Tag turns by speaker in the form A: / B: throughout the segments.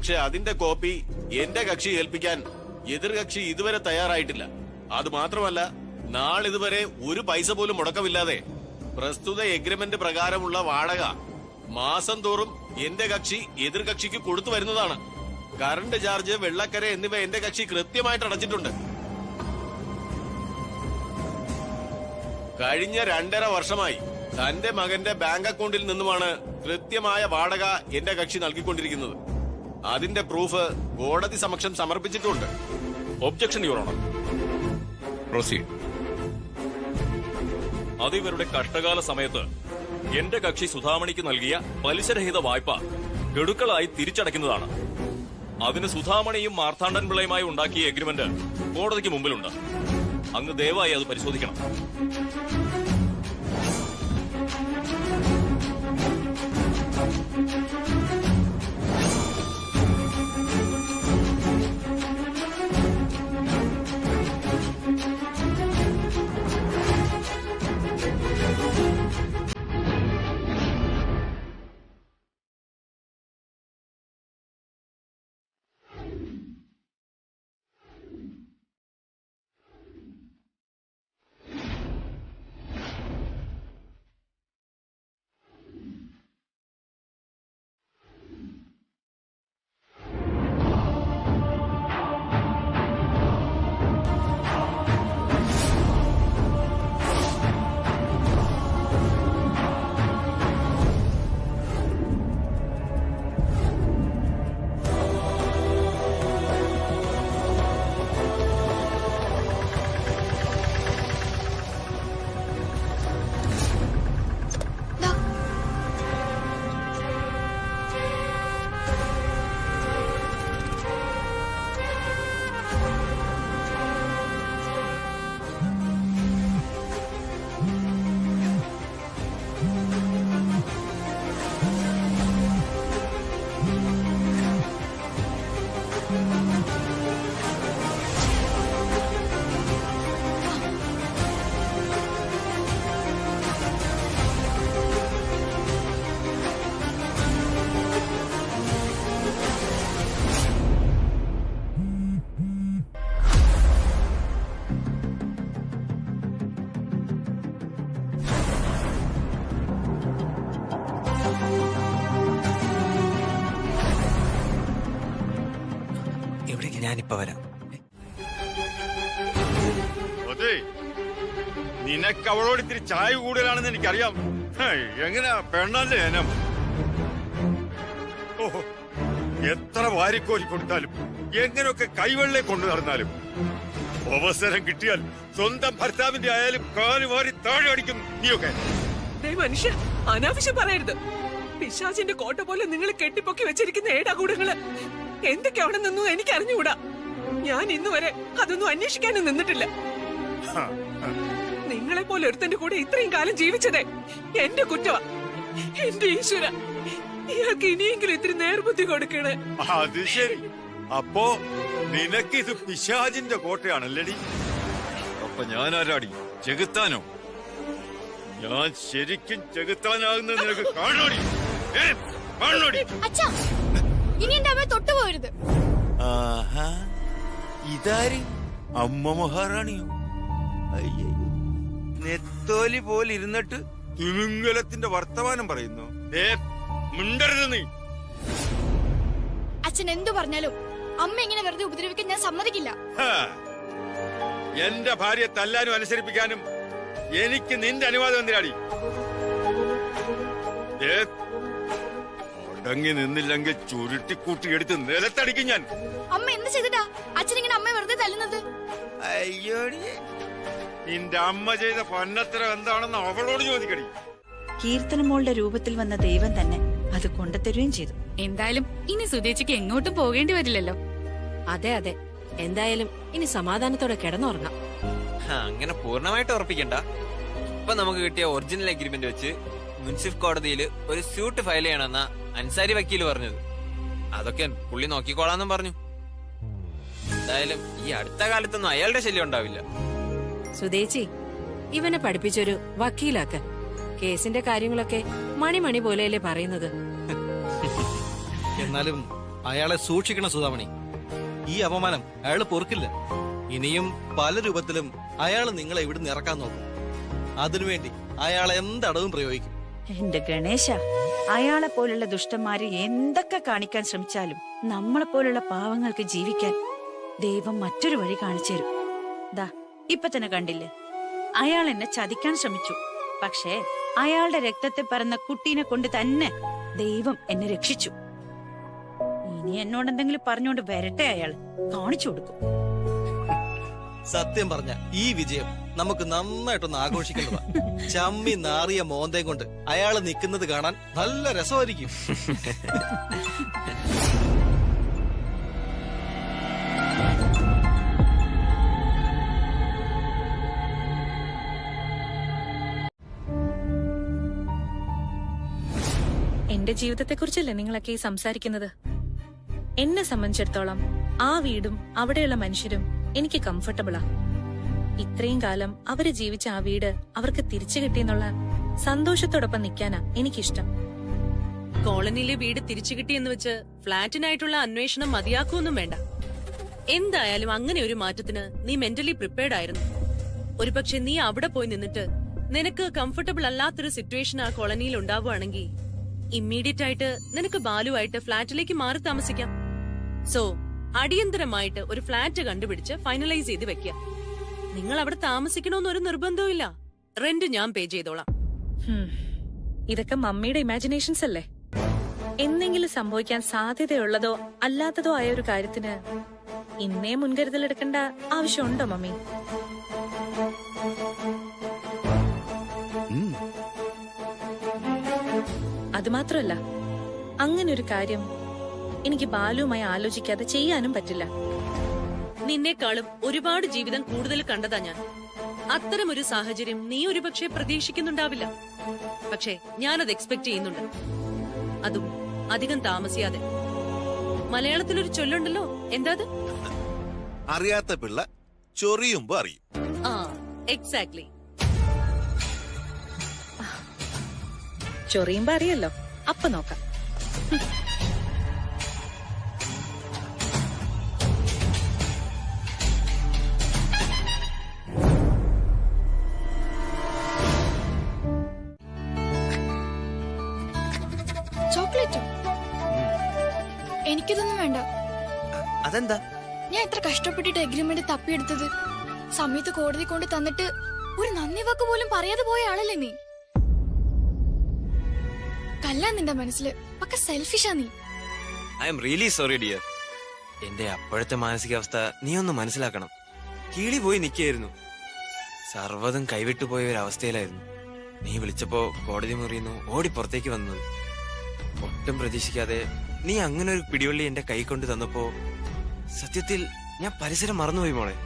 A: പക്ഷെ അതിന്റെ കോപ്പി എന്റെ കക്ഷി ഏൽപ്പിക്കാൻ എതിർകക്ഷി ഇതുവരെ തയ്യാറായിട്ടില്ല. അത് മാത്രമല്ല, നാളിതുവരെ ഒരു പൈസ പോലും മുടക്കമില്ലാതെ പ്രസ്തുത എഗ്രിമെന്റ് പ്രകാരമുള്ള വാടക മാസം തോറും എന്റെ കക്ഷി എതിർകക്ഷിക്ക് കൊടുത്തു വരുന്നതാണ്. കറണ്ട് ചാർജ്, വെള്ളക്കര എന്നിവ എന്റെ കക്ഷി കൃത്യമായിട്ട് അടച്ചിട്ടുണ്ട്. കഴിഞ്ഞ 2.5 വർഷമായി തന്റെ മകന്റെ ബാങ്ക് അക്കൗണ്ടിൽ നിന്നുമാണ് കൃത്യമായ വാടക എന്റെ കക്ഷി നൽകിക്കൊണ്ടിരിക്കുന്നത്. അതിന്റെ പ്രൂഫ് കോടതി സമക്ഷം സമർപ്പിച്ചിട്ടുണ്ട്.
B: Objection your honour. പ്രൊസീഡ്. അത് ഇവരുടെ കഷ്ടകാല സമയത്ത് എന്റെ കക്ഷി സുധാമണിക്ക് നൽകിയ പലിശരഹിത വായ്പ ഗഡുക്കളായി തിരിച്ചടയ്ക്കുന്നതാണ്. അതിന് സുധാമണിയും മാർത്താണ്ഡൻ പിള്ളയുമായി ഉണ്ടാക്കിയ എഗ്രിമെന്റ് കോടതിക്ക് മുമ്പിലുണ്ട്. അങ്ങ് ദയവായി അത് പരിശോധിക്കണം.
C: ഞാനിപ്പോ വരാം.
D: അതെ, നിനക്ക് അവളോട് ഇത്തിരി ചായ കൂടുതലാണെന്ന് എനിക്കറിയാം. എങ്ങനെയാ പെണ്ണല്ലേ എനം? ഓഹോ, എത്ര വാരിക്കോരി കൊടുത്താലും എങ്ങനെയൊക്കെ കൈവെള്ളെ കൊണ്ടു നടന്നാലും അവസരം കിട്ടിയാൽ സ്വന്തം ഭർത്താവിന്റെ ആയാലും കാല് വാരി താഴെ അടിക്കും നീയൊക്കെ.
E: മനുഷ്യ, അനാവശ്യം പറയരുത്. പിശാചിന്റെ കോട്ട പോലെ നിങ്ങൾ കെട്ടിപ്പൊക്കി വെച്ചിരിക്കുന്ന ഏടാകൂടങ്ങള് എന്തൊക്കെയാണെന്നൊന്നും എനിക്ക് അറിഞ്ഞുകൂടാ. ഞാൻ ഇന്നുവരെ അതൊന്നും അന്വേഷിക്കാനും നിന്നിട്ടില്ല. നിങ്ങളെ പോലെ ഒരുത്തന്റെ കൂടെ ഇത്രയും കാലം ജീവിച്ചതേ എന്റെ കുറ്റവാ. എന്റെ ഈശ്വര, ഇയാൾക്ക് ഇനിയെങ്കിലും ഇത്തിരി നേർബുദ്ധി കൊടുക്കണേ.
D: അത് ശരി, അപ്പോ നിനക്കിത് പിശാചിന്റെ കോട്ടയാണല്ലേടി? അപ്പൊ ഞാനാരാടി? ചെകുത്താനോ? ഞാൻ ശരിക്കും ചെകുത്താനാകുന്ന നിനക്ക് കാണോടി? കാണോടി?
F: അച്ഛാ, ഇനി എന്റെ അമ്മ തൊട്ടുപോകരുത്.
D: ആഹാ, ഇതാര്? അമ്മ മഹാറാണിയോ? അയ്യോ, നെത്തോലി പോലെ ഇരുന്നിട്ട് തിമിംഗലത്തിന്റെ വർത്തമാനം പറയുന്നു. മിണ്ടരുത് നീ.
F: അച്ഛൻ എന്തു പറഞ്ഞാലും അമ്മ ഇങ്ങനെ വെറുതെ ഉപദ്രവിക്കാൻ ഞാൻ സമ്മതിക്കില്ല.
D: എന്റെ ഭാര്യയെ തല്ലാനും അനുസരിപ്പിക്കാനും എനിക്ക് നിന്റെ അനുവാദം എന്തിനാടി? അടങ്ങി നിന്നില്ലെങ്കിൽ ചുരുട്ടിക്കൂട്ടി എടുത്ത് നിലത്തടിക്കും ഞാൻ.
F: അമ്മ എന്ത് ചെയ്തിട്ടാ അച്ഛൻ ഇങ്ങനെ അമ്മ വെറുതെ തല്ലുന്നത്?
D: അയ്യോടി, നിന്റെ അമ്മ ചെയ്ത പൊന്നത്തരം എന്താണെന്ന് അവളോട് ചോദിക്കടി.
G: കീർത്തനമോളുടെ രൂപത്തിൽ വന്ന ദൈവം തന്നെ അത് കൊണ്ടുതരുകയും ചെയ്തു.
H: എന്തായാലും ഇനി സുധേച്ചിക്ക് എങ്ങോട്ടും പോകേണ്ടി വരില്ലല്ലോ.
I: അതെ അതെ, എന്തായാലും ഇനി സമാധാനത്തോടെ കിടന്നുറങ്ങാം.
C: അങ്ങനെ പൂർണ്ണമായിട്ട് ഉറപ്പിക്കണ്ട. ഇപ്പൊ നമുക്ക് കിട്ടിയ ഒറിജിനൽ അഗ്രിമെന്റ് വെച്ച് മുൻസിഫ് കോടതിയിൽ ഒരു സ്യൂട്ട് ഫയൽ ചെയ്യണമെന്ന അൻസാരി വക്കീല് പറഞ്ഞത്. അതൊക്കെ പുള്ളി നോക്കിക്കോളാന്നും പറഞ്ഞു. എന്തായാലും ഈ അടുത്ത കാലത്തൊന്നും അയാളുടെ ശല്യം ഉണ്ടാവില്ല.
I: സുധേച്ചി, ഇവനെ പഠിപ്പിച്ചൊരു വക്കീലാക്ക. കേസിന്റെ കാര്യങ്ങളൊക്കെ മണി പോലെയല്ലേ പറയുന്നത്.
C: എന്നാലും
J: അയാളെ സൂക്ഷിക്കണം സുധാമണി. ഈ അപമാനം അയാൾ പൊറുക്കില്ല. ഇനിയും പല രൂപത്തിലും അയാൾ നിങ്ങളെ ഇവിടുന്ന് ഇറക്കാൻ നോക്കും. അതിനുവേണ്ടി അയാൾ എന്തടവും പ്രയോഗിക്കും.
G: എന്റെ ഗണേശ, അയാളെ പോലുള്ള ദുഷ്ടന്മാര് എന്തൊക്കെ കാണിക്കാൻ ശ്രമിച്ചാലും നമ്മളെ പോലുള്ള പാവങ്ങൾക്ക് ജീവിക്കാൻ ദൈവം മറ്റൊരു വഴി കാണിച്ചു തരും. ദാ ഇപ്പൊ തന്നെ കണ്ടില്ലേ, അയാൾ എന്നെ ചതിക്കാൻ ശ്രമിച്ചു. പക്ഷേ അയാളുടെ രക്തത്തെ പറന്ന കുട്ടീനെ കൊണ്ട് തന്നെ ദൈവം എന്നെ രക്ഷിച്ചു. ഇനി എന്നോട് എന്തെങ്കിലും പറഞ്ഞോണ്ട് വരട്ടെ, അയാൾ കാണിച്ചു കൊടുക്കും.
J: സത്യം പറഞ്ഞ ഈ വിജയം നമുക്ക് നന്നായിട്ടൊന്ന് ആഘോഷിക്കേണ്ടതാ. ചമ്മി നാറിയ മോന്തയും കൊണ്ട് അയാള് നിൽക്കുന്നത് കാണാൻ നല്ല രസമായിരിക്കും.
H: എന്റെ ജീവിതത്തെക്കുറിച്ചല്ലേ നിങ്ങളൊക്കെ ഈ സംസാരിക്കുന്നത്? എന്നെ സംബന്ധിച്ചിടത്തോളം ആ വീടും അവിടെയുള്ള മനുഷ്യരും എനിക്ക് കംഫർട്ടബിളാ. ഇത്രയും കാലം അവര് ജീവിച്ച ആ വീട് അവർക്ക് തിരിച്ചു കിട്ടിയെന്നുള്ള സന്തോഷത്തോടൊപ്പം നിൽക്കാനാ എനിക്കിഷ്ടം.
I: കോളനിയിലെ വീട് തിരിച്ചു കിട്ടിയെന്ന് വെച്ച് ഫ്ളാറ്റിനായിട്ടുള്ള അന്വേഷണം മതിയാക്കുമൊന്നും വേണ്ട. എന്തായാലും അങ്ങനെ ഒരു മാറ്റത്തിന് നീ മെന്റലി പ്രിപ്പയർഡ് ആയിരുന്നു. ഒരുപക്ഷെ നീ അവിടെ പോയി നിന്നിട്ട് നിനക്ക് കംഫർട്ടബിൾ അല്ലാത്തൊരു സിറ്റുവേഷൻ ആ കോളനിയിൽ ഉണ്ടാവുകയാണെങ്കിൽ ഇമ്മീഡിയറ്റ് ആയിട്ട് നിനക്ക് ബാലുവായിട്ട് ഫ്ളാറ്റിലേക്ക് മാറി താമസിക്കാം. സോ അടിയന്തരമായിട്ട് ഒരു ഫ്ളാറ്റ് കണ്ടുപിടിച്ച് ഫൈനലൈസ് ചെയ്ത് വെക്കുക. നിങ്ങൾ അവിടെ താമസിക്കണമെന്നൊരു നിർബന്ധവും ഇല്ല. റെന്റ് ഞാൻ പേ ചെയ്തോളാം.
H: ഇതൊക്കെ മമ്മിയുടെ ഇമാജിനേഷൻസ് അല്ലേ? എന്തെങ്കിലും സംഭവിക്കാൻ സാധ്യതയുള്ളതോ അല്ലാത്തതോ ആയ ഒരു കാര്യത്തിന് ഇന്നേ മുൻകരുതലെടുക്കേണ്ട ആവശ്യമുണ്ടോ മമ്മി? അതുമാത്രമല്ല, അങ്ങനൊരു കാര്യം എനിക്ക് ബാലുവുമായി ആലോചിക്കാതെ ചെയ്യാനും പറ്റില്ല.
I: നിന്നെക്കാളും ഒരുപാട് ജീവിതം കൂടുതൽ കണ്ടതാ ഞാൻ. അത്തരമൊരു സാഹചര്യം നീ ഒരുപക്ഷെ പ്രതീക്ഷിക്കുന്നുണ്ടാവില്ല. പക്ഷേ ഞാനത് എക്സ്പെക്ട് ചെയ്യുന്നുണ്ട്. അതും അധികം താമസിയാതെ. മലയാളത്തിലൊരു ചൊല്ലുണ്ടല്ലോ, എന്താത്?
K: അറിയാത്ത പിള്ള ചൊറിയുമ്പോ അറിയും.
I: ആ, എക്സാക്ട്ലി.
H: ചൊറിയുമ്പോ അറിയല്ലോ, അപ്പൊ നോക്കാം.
F: ചോക്ലേറ്റോ? എനിക്കിതൊന്നും വേണ്ട.
C: അതെന്താ?
F: ഞാൻ എത്ര കഷ്ടപ്പെട്ടിട്ട് എഗ്രിമെന്റ് തപ്പിയെടുത്തത്. സമയത്ത് കോടതി കൊണ്ട് തന്നിട്ട് ഒരു നന്ദി വാക്ക് പോലും പറയാതെ പോയ ആളല്ലേ നീ. കല്ല നിന്റെ മനസ്സില് പക്ക സെൽഫിഷാ നീ.
C: I am really sorry dear. എന്റെ അപ്പോഴത്തെ മാനസികാവസ്ഥ നീ ഒന്ന് മനസ്സിലാക്കണം. കീളി പോയി നിൽക്കുകയായിരുന്നു. സർവ്വതും കൈവിട്ടു പോയ ഒരു അവസ്ഥയിലായിരുന്നു. നീ വിളിച്ചപ്പോ കോടതി മുറിയുന്നു ഓടി പുറത്തേക്ക് വന്നത്. ഒട്ടും പ്രതീക്ഷിക്കാതെ നീ അങ്ങനെ ഒരു പിടിവള്ളി എന്റെ കൈ കൊണ്ട് തന്നപ്പോ സത്യത്തിൽ ഞാൻ പരിസരം മറന്നുപോയി മോളെ.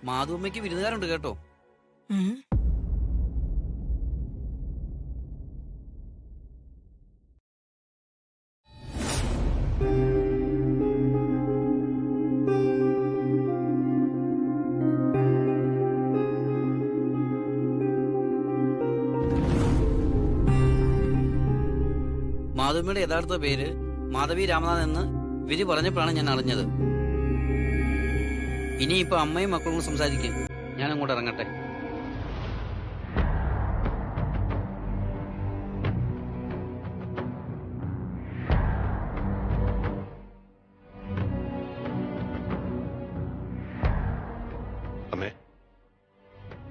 L: മാധുമ്മയ്ക്ക് വിരുന്നുകാരുണ്ട് കേട്ടോ. മാധുമ്മയുടെ യഥാർത്ഥ പേര് മാധവി രാമനാഥൻ എന്ന് വിധി പറഞ്ഞപ്പോഴാണ് ഞാൻ അറിഞ്ഞത്. ഇനിയിപ്പോ അമ്മയും മക്കളും സംസാരിക്കും. ഞാൻ അങ്ങോട്ട് ഇറങ്ങട്ടെ.
K: അമ്മേ,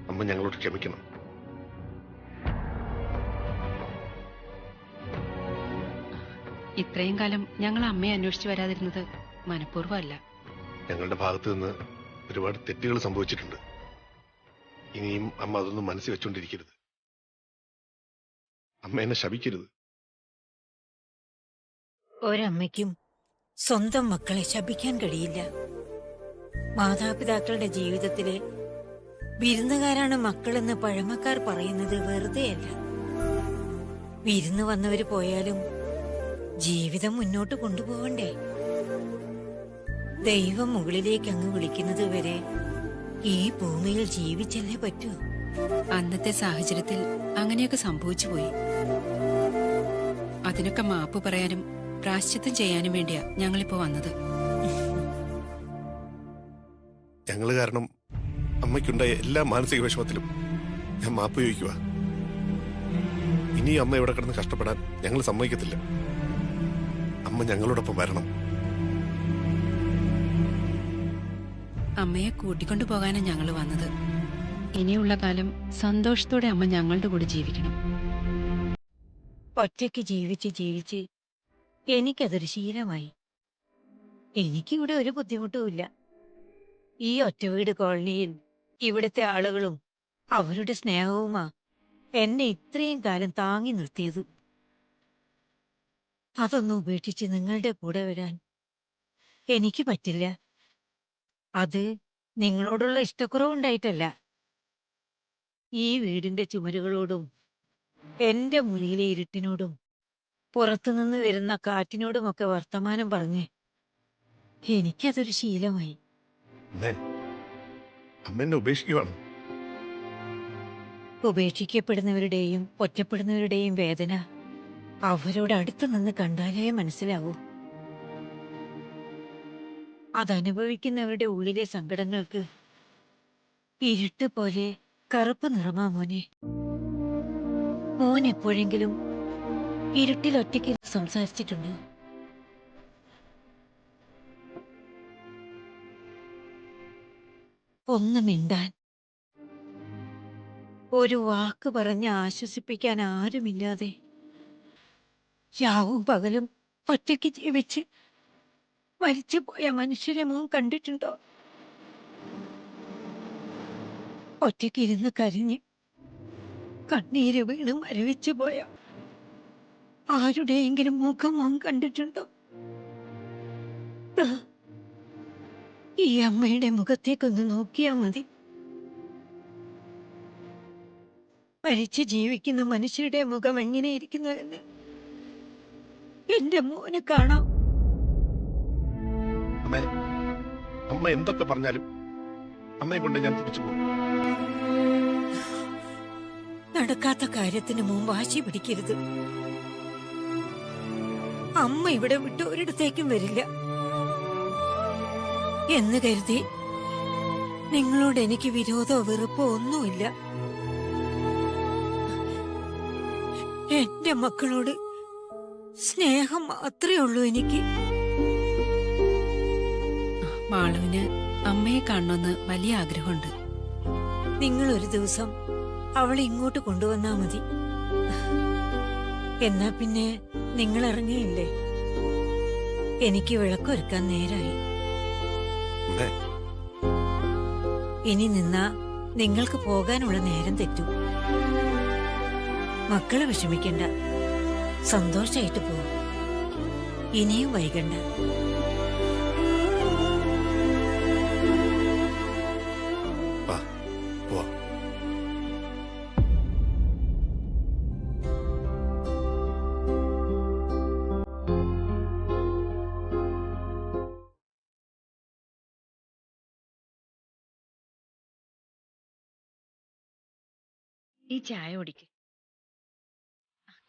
K: അമ്മ ഞങ്ങളോട് ക്ഷമിക്കണം.
M: ഇത്രയും കാലം ഞങ്ങൾ അമ്മയെ അന്വേഷിച്ചു വരാതിരുന്നത് മനഃപൂർവ്വമല്ല.
K: ഞങ്ങളുടെ ഭാഗത്ത് നിന്ന് ഒരുപാട് തെറ്റുകൾ സംഭവിച്ചിട്ടുണ്ട്. ഇനിയും അമ്മ അതൊന്നും മനസ്സിൽ വെച്ചോണ്ടിരിക്കരുത്. അമ്മ എന്നെ ശപിക്കരുത്.
M: ഒരമ്മയ്ക്കും
N: സ്വന്തം മക്കളെ ശപിക്കാൻ കഴിയില്ല. മാതാപിതാക്കളുടെ ജീവിതത്തിലെ വിരുന്നുകാരാണ് മക്കളെന്ന് പഴമക്കാർ പറയുന്നത് വെറുതെയല്ല. വിരുന്ന് വന്നവര് പോയാലും ജീവിതം മുന്നോട്ട് കൊണ്ടുപോകണ്ടേ? ദൈവം മുകളിലേക്ക് അങ്ങ് വിളിക്കുന്നത് വരെ ഈ ഭൂമിയിൽ ജീവിച്ചല്ലേ പറ്റൂ.
M: അന്നത്തെ സാഹചര്യത്തിൽ അങ്ങനെയൊക്കെ സംഭവിച്ചു പോയി. അതിനൊക്കെ മാപ്പ് പറയാനും പ്രാശ്ചിത്തം ചെയ്യാനും വേണ്ടിയാ ഞങ്ങളിപ്പോ വന്നത്.
K: ഞങ്ങള് കാരണം അമ്മയ്ക്കുണ്ടായ എല്ലാ മാനസിക വിഷമത്തിലും ഞാൻ മാപ്പ് ചോദിക്കുക. ഇനി അമ്മ ഇവിടെ കിടന്ന് കഷ്ടപ്പെടാൻ ഞങ്ങൾ സമ്മതിക്കത്തില്ല. അമ്മ ഞങ്ങളോടൊപ്പം വരണം.
M: അമ്മയെ കൂട്ടിക്കൊണ്ടു പോകാനാ ഞങ്ങൾ വന്നത്. ഇനിയുള്ള കാലം സന്തോഷത്തോടെ അമ്മ ഞങ്ങളുടെ കൂടെ ജീവിക്കണം.
N: ഒറ്റയ്ക്ക് ജീവിച്ച് ജീവിച്ച് എനിക്കതൊരു ശീലമായി. എനിക്കിവിടെ ഒരു ബുദ്ധിമുട്ടുമില്ല. ഈ ഒറ്റ വീട് കോളനിയിൽ ഇവിടുത്തെ ആളുകളും അവരുടെ സ്നേഹവുമാ എന്നെ ഇത്രയും കാലം താങ്ങി നിർത്തിയത്. അതൊന്നും ഉപേക്ഷിച്ച് നിങ്ങളുടെ കൂടെ വരാൻ എനിക്ക് പറ്റില്ല. അത് നിങ്ങളോടുള്ള ഇഷ്ടക്കുറവുണ്ടായിട്ടല്ല. ഈ വീടിന്റെ ചുമരുകളോടും എന്റെ മുറിയിലെ ഇരുട്ടിനോടും പുറത്തുനിന്ന് വരുന്ന കാറ്റിനോടുമൊക്കെ വർത്തമാനം പറഞ്ഞ് എനിക്കതൊരു ശീലമായി.
K: അമ്മ എന്നെ ഉപേക്ഷിക്കുവാണ്.
N: ഉപേക്ഷിക്കപ്പെടുന്നവരുടെയും ഒറ്റപ്പെടുന്നവരുടെയും വേദന അവരോട് അടുത്ത് നിന്ന് കണ്ടാലേ മനസ്സിലാവൂ. അതനുഭവിക്കുന്നവരുടെ ഉള്ളിലെ സങ്കടങ്ങൾക്ക് ഇരുട്ട് പോലെ കറുപ്പ് നിറമാ മോനെ. മോൻ എപ്പോഴെങ്കിലും ഇരുട്ടിൽ ഒറ്റയ്ക്ക് സംസാരിച്ചിട്ടുണ്ടോ? ഒന്ന് മിണ്ടാൻ, ഒരു വാക്ക് പറഞ്ഞ് ആശ്വസിപ്പിക്കാൻ ആരുമില്ലാതെ രാവും പകലും ഒറ്റയ്ക്ക് ജീവിച്ച് മരിച്ചുപോയ മനുഷ്യരെ മോൻ കണ്ടിട്ടുണ്ടോ? ഒറ്റയ്ക്ക് ഇരുന്ന് കരഞ്ഞ് കണ്ണീര് വീണ് മരവിച്ചു പോയ ആരുടെയെങ്കിലും മുഖം മോൻ കണ്ടിട്ടുണ്ടോ? ഈ അമ്മയുടെ മുഖത്തേക്കൊന്ന് നോക്കിയാ മതി. മരിച്ച് ജീവിക്കുന്ന മനുഷ്യരുടെ മുഖം എങ്ങനെയിരിക്കുന്നു എന്ന് എന്റെ മോന് കാണാം.
K: അമ്മ എന്തൊക്കെ പറഞ്ഞാലും അമ്മയെ കൊണ്ട് ഞാൻ തിരിച്ചു പോകും.
N: നടക്കാത്ത കാര്യത്തിന് മുമ്പ് വാശി പിടിക്കരുത്. അമ്മ ഇവിടെ വിട്ട് ഒരിടത്തേക്കും വരില്ല എന്ന് കരുതി നിങ്ങളോട് എനിക്ക് വിരോധമോ വെറുപ്പോ ഒന്നുമില്ല. എന്റെ മക്കളോട് സ്നേഹം മാത്രമേ ഉള്ളൂ എനിക്ക്.
M: മാളുവിന് അമ്മയെ കാണണമെന്ന് വലിയ ആഗ്രഹമുണ്ട്.
N: നിങ്ങൾ ഒരു ദിവസം അവളെ ഇങ്ങോട്ട് കൊണ്ടുവന്നാ മതി. എന്നാ പിന്നെ നിങ്ങൾ ഇറങ്ങിയില്ലേ? എനിക്ക് വിളക്കൊരുക്കാൻ നേരായി. ഇനി നിന്നാ നിങ്ങൾക്ക് പോകാനുള്ള നേരം തെറ്റും. മക്കളെ വിഷമിക്കണ്ട, സന്തോഷായിട്ട് പോകും. ഇനിയും വൈകണ്ട.
G: ഈ ചായ കുടിക്ക്.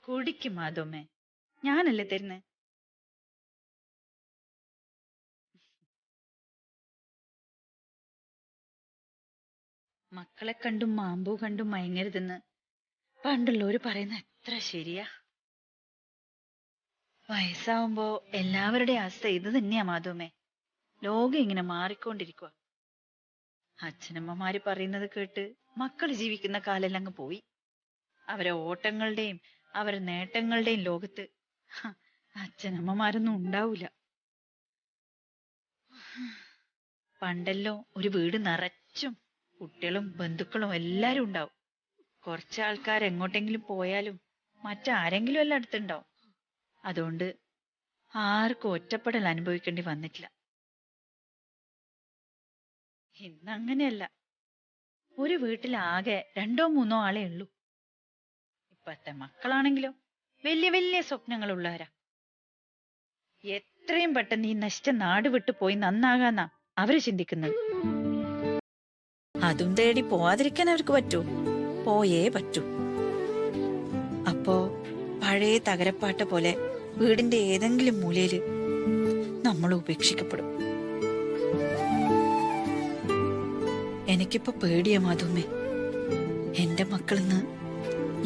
G: കുടിക്കും മാധവമ്മേ, ഞാനല്ലേ തരുന്നേ. മക്കളെ കണ്ടും മാമ്പൂ കണ്ടും മയങ്ങരുതെന്ന് പണ്ടുള്ളവര് പറയുന്ന എത്ര ശരിയാ. വയസ്സാവുമ്പോ എല്ലാവരുടെയും അവസ്ഥ ഇത് തന്നെയാ മാധവമ്മേ. ലോകം ഇങ്ങനെ മാറിക്കൊണ്ടിരിക്കുക. അച്ഛനമ്മമാര് പറയുന്നത് കേട്ട് മക്കൾ ജീവിക്കുന്ന കാലെല്ലാം അങ്ങ് പോയി. അവരെ ഓട്ടങ്ങളുടെയും അവരെ നേട്ടങ്ങളുടെയും ലോകത്ത് അച്ഛനമ്മമാരൊന്നും ഉണ്ടാവൂല. പണ്ടല്ലോ ഒരു വീട് നിറച്ചും കുട്ടികളും ബന്ധുക്കളും എല്ലാരും ഉണ്ടാവും. കുറച്ചാൾക്കാർ എങ്ങോട്ടെങ്കിലും പോയാലും മറ്റാരെങ്കിലും എല്ലാം അടുത്തുണ്ടാവും. അതുകൊണ്ട് ആർക്കും ഒറ്റപ്പെടൽ അനുഭവിക്കേണ്ടി വന്നിട്ടില്ല. ഇന്നങ്ങനെയല്ല. ഒരു വീട്ടിലാകെ 2-3 ആളേ ഉള്ളൂ. ഇപ്പത്തെ മക്കളാണെങ്കിലോ വലിയ വലിയ സ്വപ്നങ്ങളുള്ളവരാ. എത്രയും പെട്ടെന്ന് ഈ നശിച്ച നാട് വിട്ടു പോയി നന്നാകാന്നാ അവര് ചിന്തിക്കുന്നത്. അതും തേടി പോവാതിരിക്കാൻ അവർക്ക് പറ്റൂ? പോയേ പറ്റൂ. അപ്പോ പഴയ തകരപ്പാട്ട പോലെ വീടിന്റെ ഏതെങ്കിലും മൂലയില് നമ്മൾ ഉപേക്ഷിക്കപ്പെടും. എനിക്കിപ്പോ പേടിയാ മാധുമ്മേ. എന്റെ മക്കളിന്ന്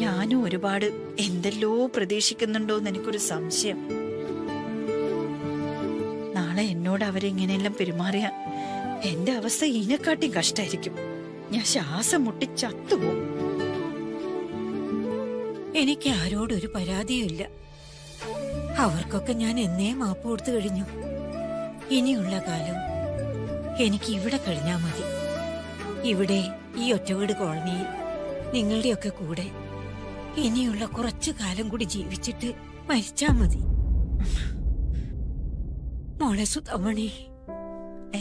G: ഞാനും ഒരുപാട് എന്തെല്ലോ പ്രതീക്ഷിക്കുന്നുണ്ടോന്ന് എനിക്കൊരു സംശയം. നാളെ എന്നോട് അവരെങ്ങനെയെല്ലാം പെരുമാറിയ എന്റെ അവസ്ഥ ഇതിനെക്കാട്ടി കഷ്ടായിരിക്കും. ഞാൻ ശ്വാസം മുട്ടി ചത്തുപോകും.
N: എനിക്ക് ആരോടൊരു പരാതിയുമില്ല. അവർക്കൊക്കെ ഞാൻ എന്നേ മാപ്പ് കൊടുത്തു കഴിഞ്ഞു. ഇനിയുള്ള കാലം എനിക്ക് ഇവിടെ കഴിഞ്ഞാ മതി. ഇവിടെ ഈ ഒറ്റവീട് കോളനിയിൽ നിങ്ങളുടെയൊക്കെ കൂടെ ഇനിയുള്ള കുറച്ചു കാലം കൂടി ജീവിച്ചിട്ട് മരിച്ചാ മതി. മോളെ സുധമണി.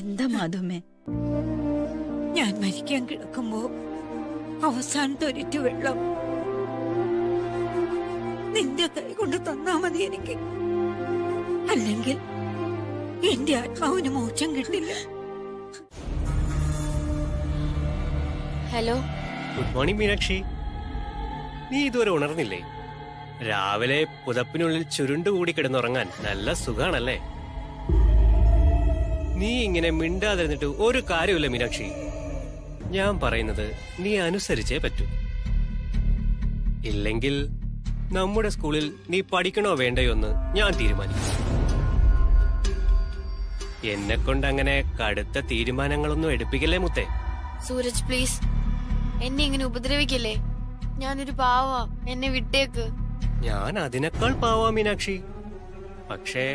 G: എന്താ മാധുമ്മേ?
N: ഞാൻ മരിക്കാൻ കിടക്കുമ്പോ അവസാനത്തെ ഒരിറ്റു വെള്ളം നിന്റെ കൈ കൊണ്ട് തന്നാ മതി എനിക്ക്. അല്ലെങ്കിൽ എന്റെ ആത്മാവിന് മോക്ഷം കിട്ടില്ല.
O: Hello,
P: good morning Meenakshi. നീ ഇതുവരെ ഉണർന്നില്ലേ? രാവിലെ പുതപ്പിനുള്ളിൽ ചുരുണ്ടുകൂടി കിടന്നുറങ്ങാൻ നല്ല സുഖാണല്ലേ? നീ ഇങ്ങനെ മിണ്ടാതിരുന്നിട്ട് ഒരു കാര്യമില്ല മീനാക്ഷി. ഞാൻ പറയുന്നത് നീ അനുസരിച്ചേ പറ്റൂ. ഇല്ലെങ്കിൽ നമ്മുടെ സ്കൂളിൽ നീ പഠിക്കണോ വേണ്ടയോ എന്ന് ഞാൻ തീരുമാനിക്കും. എന്നെ കൊണ്ട് അങ്ങനെ കടുത്ത തീരുമാനങ്ങളൊന്നും എടുപ്പിക്കല്ലേ മുത്തേ.
O: സൂരജ് പ്ലീസ്, എന്നെ ഇങ്ങനെ ഉപദ്രവിക്കല്ലേ. ഞാനൊരു പാവാ, എന്നെ വിട്ടേക്ക്.
P: ഞാൻ അതിനേക്കാൾ പാവാ മീനാക്ഷി. പക്ഷേ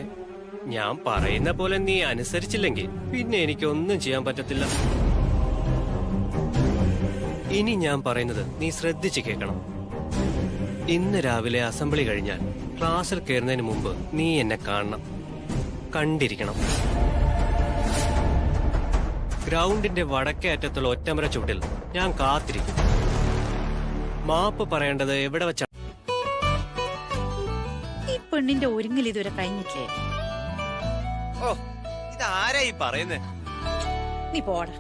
P: ഞാൻ പറയുന്ന പോലെ നീ അനുസരിച്ചില്ലെങ്കിൽ പിന്നെ എനിക്കൊന്നും ചെയ്യാൻ പറ്റത്തില്ല. ഇനി ഞാൻ പറയുന്നത് നീ ശ്രദ്ധിച്ച് കേൾക്കണം. ഇന്ന് രാവിലെ അസംബ്ലി കഴിഞ്ഞാൽ ക്ലാസ്സിൽ കയറുന്നതിന് മുമ്പ് നീ എന്നെ കാണണം, കണ്ടിരിക്കണം. ഗ്രൗണ്ടിന്റെ വടക്കേ അറ്റത്തുള്ള ഒറ്റമര ചുവട്ടിൽ ഞാൻ കാത്തിരിക്കും. മാപ്പ് പറയേണ്ടത് എവിടെ വെച്ചാ?
G: ഈ പെണ്ണിന്റെ ഒരുങ്ങൽ ഇതുവരെ കഴിഞ്ഞിട്ടില്ലേ?
C: ഓ, ഇതാരാ ഈ പറയുന്നേ?
G: നീ പോടാ.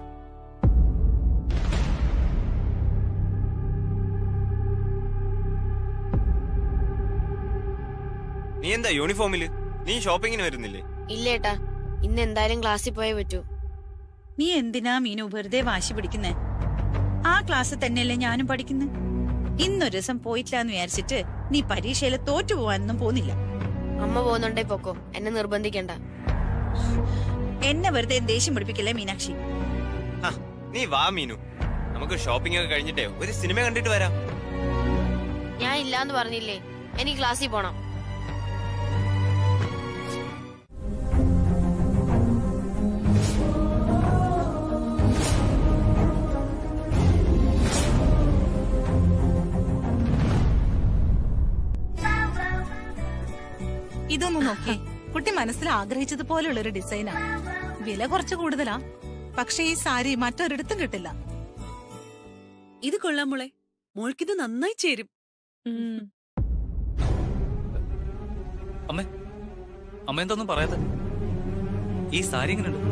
C: നീ എന്താ യൂണിഫോമില്? നീ ഷോപ്പിങ്ങിന് വരുന്നില്ലേ?
O: ഇല്ലേട്ടാ, ഇന്ന് എന്തായാലും ക്ലാസ്സിൽ പോയേ പറ്റൂ.
G: നീ എന്തിനാ മീനു വെറുതെ വാശി പിടിക്കുന്നേ? ആ ക്ലാസ് തന്നെയല്ലേ ഞാനും പഠിക്കുന്നത്. ഇന്നൊരു ദിവസം പോയിട്ടില്ല എന്ന് വിചാരിച്ചിട്ട് നീ പരീക്ഷയിൽ തോറ്റു പോവാനൊന്നും പോകുന്നില്ല.
O: അമ്മ പോകുന്നുണ്ടേ പൊക്കോ, എന്നെ നിർബന്ധിക്കണ്ട.
G: എന്നെ വെറുതെ ദേഷ്യം പിടിപ്പിക്കല്ലേ മീനാക്ഷി.
C: നീ വാ മീനു, നമുക്ക് ഷോപ്പിംഗ് ഒക്കെ കഴിഞ്ഞിട്ടേ ഒരു സിനിമ കണ്ടിട്ട് വരാം.
O: ഞാൻ ഇല്ലാന്ന് പറഞ്ഞില്ലേ, എനിക്ക് ക്ലാസ്സിൽ പോണം.
Q: ഇതൊന്നും നോക്കേ, കുട്ടി മനസ്സിൽ ആഗ്രഹിച്ചതുപോലുള്ള ഒരു ഡിസൈനാ. വില കുറച്ച് കൂടുതലാ, പക്ഷെ ഈ സാരി മറ്റൊരിടത്തും കിട്ടില്ല.
I: ഇത് കൊള്ളാം മോളെ, മോൾക്കിത് നന്നായി ചേരും.
B: അമ്മ എന്തൊന്നും പറയാതെ? ഈ സാരി എങ്ങനെയുണ്ട്?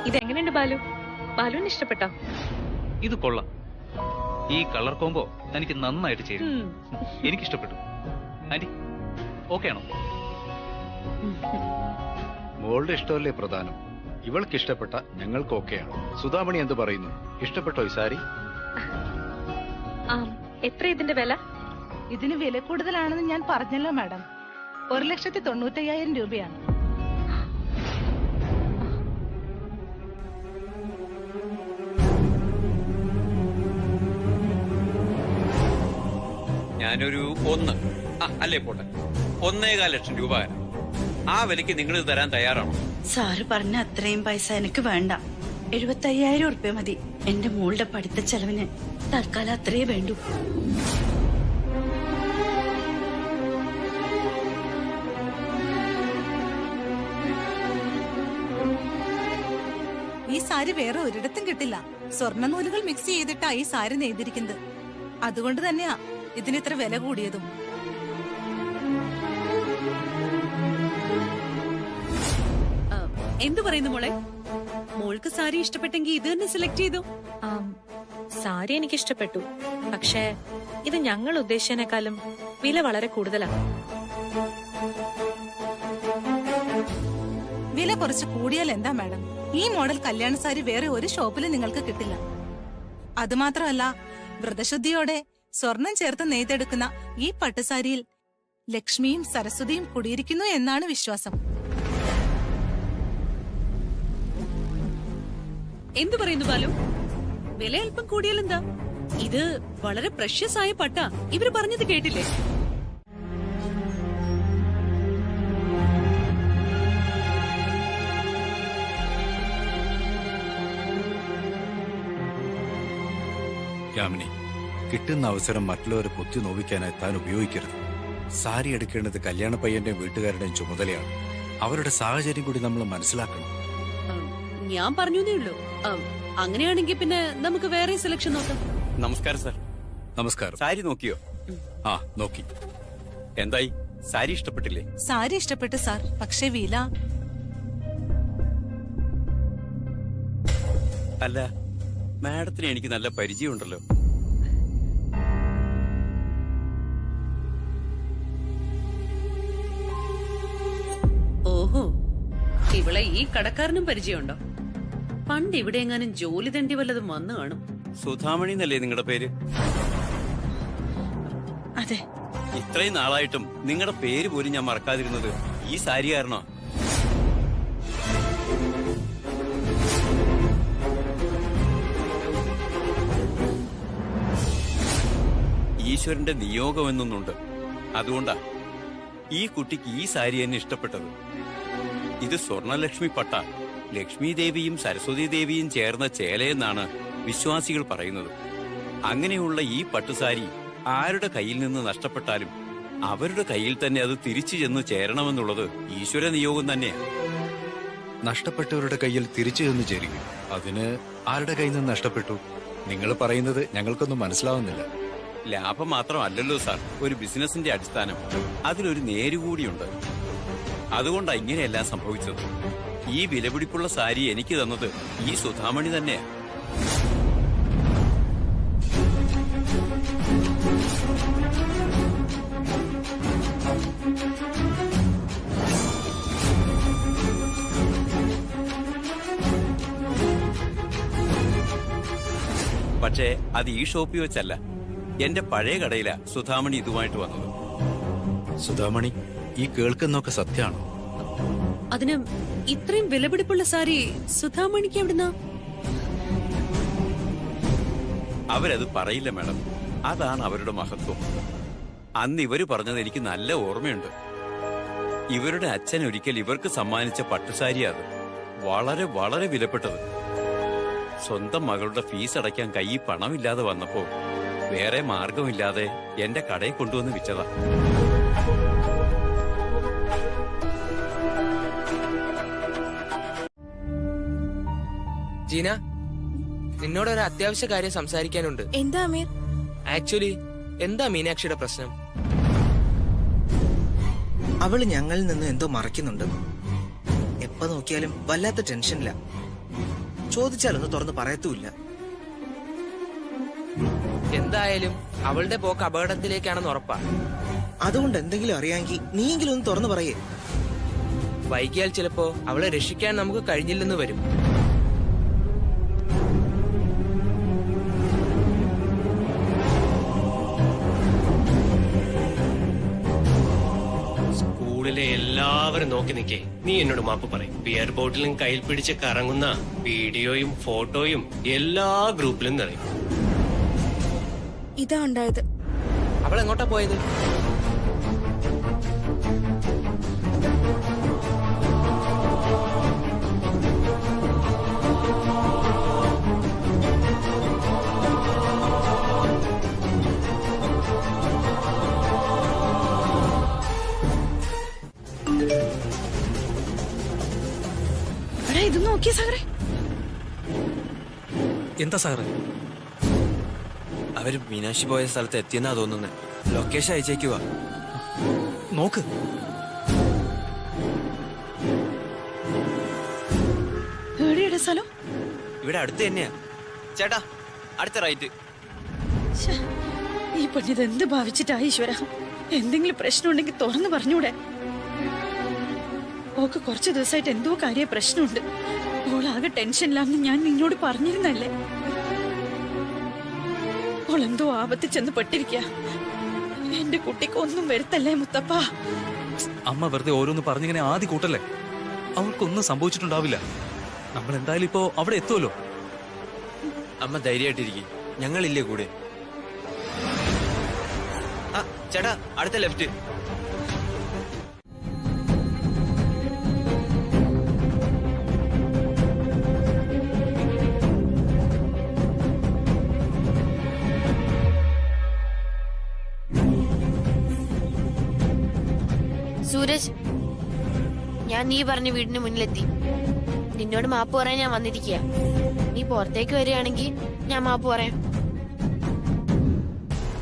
H: ഇതെങ്ങനെയുണ്ട് ബാലു? ബാലുവിന് ഇഷ്ടപ്പെട്ടോ?
R: ഇത് കൊള്ളാം. ഈ കളർ കോംബോ എനിക്ക് നന്നായിട്ട് ചേരും. എനിക്കിഷ്ടപ്പെട്ടു. ആന്റി ഓക്കെ ആണോ?
S: മോളുടെ ഇഷ്ടമല്ലേ പ്രധാനം. ഇവൾക്ക് ഇഷ്ടപ്പെട്ട ഞങ്ങൾക്ക് ഓക്കെയാണ്. സുധാമണി എന്ത് പറയുന്നു? ഇഷ്ടപ്പെട്ടോ ഈ സാരി?
H: എത്ര ഇതിന്റെ വില?
Q: ഇതിന് വില കൂടുതലാണെന്ന് ഞാൻ പറഞ്ഞല്ലോ മാഡം. 1,95,000 രൂപയാണ്.
T: ഞാനൊരു അല്ലേ പോട്ടെ 1.25 ലക്ഷം രൂപ ആ വിലക്ക് നിങ്ങൾ തരാൻ തയ്യാറാണോ?
G: സാറ് പറഞ്ഞ അത്രയും പൈസ എനിക്ക് വേണ്ട. 75,000 ഉറുപ്പ്യ മതി. എന്റെ മോളുടെ പഠിത്ത ചെലവിന് തൽക്കാലം അത്രയേ വേണ്ടൂ.
Q: ഈ സാരി വേറെ ഒരിടത്തും കിട്ടില്ല. സ്വർണ്ണ നൂലുകൾ മിക്സ് ചെയ്തിട്ടാ ഈ സാരി നെയ്തിരിക്കുന്നത്. അതുകൊണ്ട് തന്നെയാ ഇതിന് ഇത്ര വില കൂടിയതും.
I: എന്തു പറയുന്നു മോളെ? മോൾക്ക് സാരി ഇഷ്ടപ്പെട്ടെങ്കിൽ ഇത് തന്നെ സെലക്ട് ചെയ്തു.
H: സാരി എനിക്ക് ഇഷ്ടപ്പെട്ടു. പക്ഷേ ഇത് ഞങ്ങൾ ഉദ്ദേശിച്ചതിനേക്കാളും വില വളരെ കൂടുതലാണ്.
Q: വില കുറച്ച് കൂടിയാൽ എന്താ മാഡം? ഈ മോഡൽ കല്യാണ സാരി വേറെ ഒരു ഷോപ്പിലും നിങ്ങൾക്ക് കിട്ടില്ല. അതുമാത്രമല്ല, വ്രതശുദ്ധിയോടെ സ്വർണം ചേർത്ത് നെയ്തെടുക്കുന്ന ഈ പട്ടുസാരിയിൽ ലക്ഷ്മിയും സരസ്വതിയും കുടിയിരിക്കുന്നു എന്നാണ് വിശ്വാസം.
I: എന്തു പറയുന്നു ബാലു? വില അല്പം കൂടിയാലെന്താ? ഇത് വളരെ പ്രഷ്യസ് ആയ പട്ടാ. ഇവര് പറഞ്ഞത് കേട്ടില്ലേ?
S: യാമിനി, കിട്ടുന്ന അവസരം മറ്റുള്ളവരെ കുത്തി നോവിക്കാനായി താൻ ഉപയോഗിക്കരുത്. സാരി എടുക്കേണ്ടത് കല്യാണ പയ്യന്റെയും വീട്ടുകാരുടെയും ചുമതലയാണ്. അവരുടെ സാഹചര്യം കൂടി നമ്മൾ മനസ്സിലാക്കണം.
I: ഞാൻ പറഞ്ഞേ ഉള്ളൂ. അങ്ങനെയാണെങ്കിൽ പിന്നെ നമുക്ക് വേറെ സെലക്ഷൻ നോക്കാം.
T: നമസ്കാരം സാർ.
S: നമസ്കാരം.
T: സാരി നോക്കിയോ?
S: നോക്കി.
T: എന്തായി? സാരി ഇഷ്ടപ്പെട്ടില്ലേ?
Q: സാരി ഇഷ്ടപ്പെട്ടു സാർ, പക്ഷെ വില.
T: അല്ല, മാഡത്തിന് എനിക്ക് നല്ല പരിചയമുണ്ടല്ലോ.
I: ഓഹോ, ഇവളെ ഈ കടക്കാരനും പരിചയമുണ്ടോ? പണ്ട് ഇവിടെ എങ്ങാനും ജോലി തണ്ടി വല്ലതും വന്നു കാണും.
T: സുധാമണി എന്നല്ലേ നിങ്ങളുടെ പേര്?
G: അതെ.
T: ഇത്രയും നാളായിട്ടും നിങ്ങളുടെ പേര് പോലും ഞാൻ മറക്കാതിരുന്നത് ഈ സാരി കാരണോ? ഈശ്വരന്റെ നിയോഗം എന്നൊന്നുണ്ട്. അതുകൊണ്ടാ ഈ കുട്ടിക്ക് ഈ സാരി തന്നെ ഇഷ്ടപ്പെട്ടത്. ഇത് സ്വർണലക്ഷ്മി പട്ട. ലക്ഷ്മി ദേവിയും സരസ്വതി ദേവിയും ചേർന്ന ചേലയെന്നാണ് വിശ്വാസികൾ പറയുന്നത്. അങ്ങനെയുള്ള ഈ പട്ടുസാരി ആരുടെ കയ്യിൽ നിന്ന് നഷ്ടപ്പെട്ടാലും അവരുടെ കയ്യിൽ തന്നെ അത് തിരിച്ചു ചെന്ന് ചേരണമെന്നുള്ളത് ഈശ്വര നിയോഗം തന്നെയാണ്.
S: നഷ്ടപ്പെട്ടവരുടെ കയ്യിൽ തിരിച്ചു ചെന്ന് ചേരുകയും അതിന് ആരുടെ കയ്യിൽ നിന്ന് നഷ്ടപ്പെട്ടു? നിങ്ങൾ പറയുന്നത് ഞങ്ങൾക്കൊന്നും മനസ്സിലാവുന്നില്ല.
T: ലാഭം മാത്രമല്ലല്ലോ സാർ ഒരു ബിസിനസിന്റെ അടിസ്ഥാനം. അതിലൊരു നേരുകൂടിയുണ്ട്. അതുകൊണ്ടാണ് ഇങ്ങനെയെല്ലാം സംഭവിച്ചത്. ഈ വിലപിടിപ്പുള്ള സാരി എനിക്ക് തന്നത് ഈ സുധാമണി തന്നെയാ. പക്ഷേ അത് ഈ ഷോപ്പിൽ വെച്ചല്ല, എന്റെ പഴയ കടയിലാ സുധാമണി ഇതുമായിട്ട് വന്നത്.
S: സുധാമണി, ഈ കേൾക്കുന്നൊക്കെ സത്യമാണോ?
I: അതിന് ഇത്രയും വിലപിടിപ്പുള്ള സാരി സുധാമണിക്ക് എവിടുന്നാ?
T: അവരത് പറയില്ല മാഡം. അതാണ് അവരുടെ മഹത്വം. അന്ന് ഇവര് പറഞ്ഞത് എനിക്ക് നല്ല ഓർമ്മയുണ്ട്. ഇവരുടെ അച്ഛൻ ഒരിക്കൽ ഇവർക്ക് സമ്മാനിച്ച പട്ടുസാരിയാ അത്. വളരെ വളരെ വിലപ്പെട്ടത്. സ്വന്തം മകളുടെ ഫീസ് അടയ്ക്കാൻ കയ്യിൽ പണമില്ലാതെ വന്നപ്പോ വേറെ മാർഗമില്ലാതെ എന്റെ കടയിൽ കൊണ്ടുവന്ന് വിറ്റതാ.
U: ജീന, നിന്നോട് ഒരു അത്യാവശ്യ കാര്യം സംസാരിക്കാനുണ്ട്.
O: എന്താ അമീർ?
U: ആക്ച്വലി എന്താ മീനാക്ഷിയുടെ പ്രശ്നം?
V: അവള് ഞങ്ങളിൽ നിന്ന് എന്തോ മറയ്ക്കുന്നുണ്ട്. എപ്പോ നോക്കിയാലും വല്ലാത്ത ടെൻഷനില്ല. ചോദിച്ചാലൊന്നും തുറന്ന് പറയത്തുമില്ല.
U: എന്തായാലും അവളുടെ പോക്ക് അപകടത്തിലേക്കാണെന്ന് ഉറപ്പാ.
V: അതുകൊണ്ട് എന്തെങ്കിലും അറിയാമെങ്കിൽ നീയെങ്കിലും ഒന്ന് തുറന്നു പറയേ.
U: വൈകിയാൽ ചിലപ്പോ അവളെ രക്ഷിക്കാൻ നമുക്ക് കഴിഞ്ഞില്ലെന്ന് വരും.
P: അവർ നോക്കി നിൽക്കേ നീ എന്നോട് മാപ്പ് പറയും. ബിയർ ബോട്ടിലും കയ്യിൽ പിടിച്ച് കറങ്ങുന്ന വീഡിയോയും ഫോട്ടോയും എല്ലാ ഗ്രൂപ്പിലും നിറയും.
A: ഇതാ ഉണ്ടായത്.
U: അവൾ എങ്ങോട്ടാ പോയത്?
G: ഇത് നോക്കിയ സാറേ.
C: എന്താ സാറേ? അവര് മീനാക്ഷി പോയ സ്ഥലത്ത് എത്തിയെന്നാ തോന്നുന്നത്. ലൊക്കേഷൻ അയച്ചേക്കുവാ. നോക്ക്.
G: എവിടെയുടെ സ്ഥലം?
C: ഇവിടെ അടുത്ത് തന്നെയാ ചേട്ടാ. അടുത്ത റൈറ്റ്.
G: ഈ പെണ്ണിത് എന്ത് ഭാവിച്ചിട്ടാ ഈശ്വര? എന്തെങ്കിലും പ്രശ്നം ഉണ്ടെങ്കിൽ തുറന്നു പറഞ്ഞൂടെ? ഓക്ക് കുറച്ചു ദിവസമായിട്ട് എന്തോ കാര്യ പ്രശ്നമുണ്ട്. ഓളാകെ ടെൻഷനിലാന്ന് ഞാൻ നിന്നോട് പറഞ്ഞിരുന്നല്ലേ. ഓളെന്തോ ആപത്ത് ചെന്ന് പെട്ടിരിക്കുക. എന്റെ കുട്ടിക്ക് ഒന്നും വരുത്തല്ലേ മുത്തപ്പ.
R: അമ്മ വെറുതെ ഓരോന്ന് പറഞ്ഞിങ്ങനെ ആദ്യ കൂട്ടല്ലേ. അവൾക്കൊന്നും സംഭവിച്ചിട്ടുണ്ടാവില്ല. നമ്മൾ എന്തായാലും ഇപ്പോ അവിടെ എത്തുമല്ലോ.
C: അമ്മ ധൈര്യമായിട്ടിരിക്കും. ഞങ്ങളില്ലേ കൂടെ. ആ ചേട്ടാ, അടുത്ത ലെഫ്റ്റ്.
O: സൂരജ്, ഞാൻ നീ പറഞ്ഞ വീടിന് മുന്നിലെത്തി. നിന്നോട് മാപ്പ് പറയാൻ ഞാൻ വന്നിരിക്കുക. നീ പുറത്തേക്ക് വരികയാണെങ്കിൽ ഞാൻ മാപ്പ് പറയാം.